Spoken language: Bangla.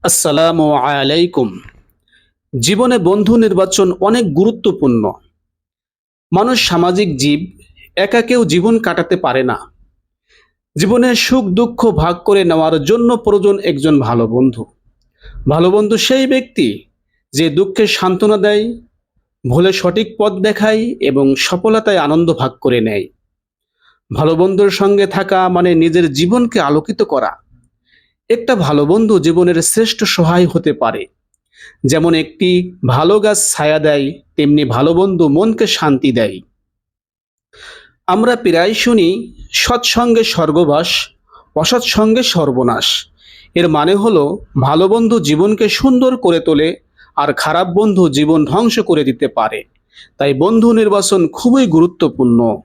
আসসালামু আলাইকুম। জীবনে বন্ধু নির্বাচন অনেক গুরুত্বপূর্ণ। মানুষ সামাজিক জীব, একা কেউ জীবন কাটাতে পারে না। জীবনের সুখ দুঃখ ভাগ করে নেওয়ার জন্য প্রয়োজন একজন ভালো বন্ধু। ভালো বন্ধু সেই ব্যক্তি যে দুঃখে সান্ত্বনা দেয়, ভুলে সঠিক পথ দেখায় এবং সফলতায় আনন্দ ভাগ করে নেয়। ভালো বন্ধুর সঙ্গে থাকা মানে নিজের জীবনকে আলোকিত করা। একটা ভালো বন্ধু জীবনের শ্রেষ্ঠ সহায় হতে পারে। যেমন একটি ভালো গাছ ছায়া দেয়, তেমনি ভালো বন্ধু মনকে শান্তি দেয়। আমরা প্রায় শুনি, সৎসঙ্গে স্বর্গবাস, অসৎসঙ্গে সর্বনাশ। এর মানে হলো ভালো বন্ধু জীবনকে সুন্দর করে তোলে, আর খারাপ বন্ধু জীবন ধ্বংস করে দিতে পারে। তাই বন্ধু নির্বাচন খুবই গুরুত্বপূর্ণ।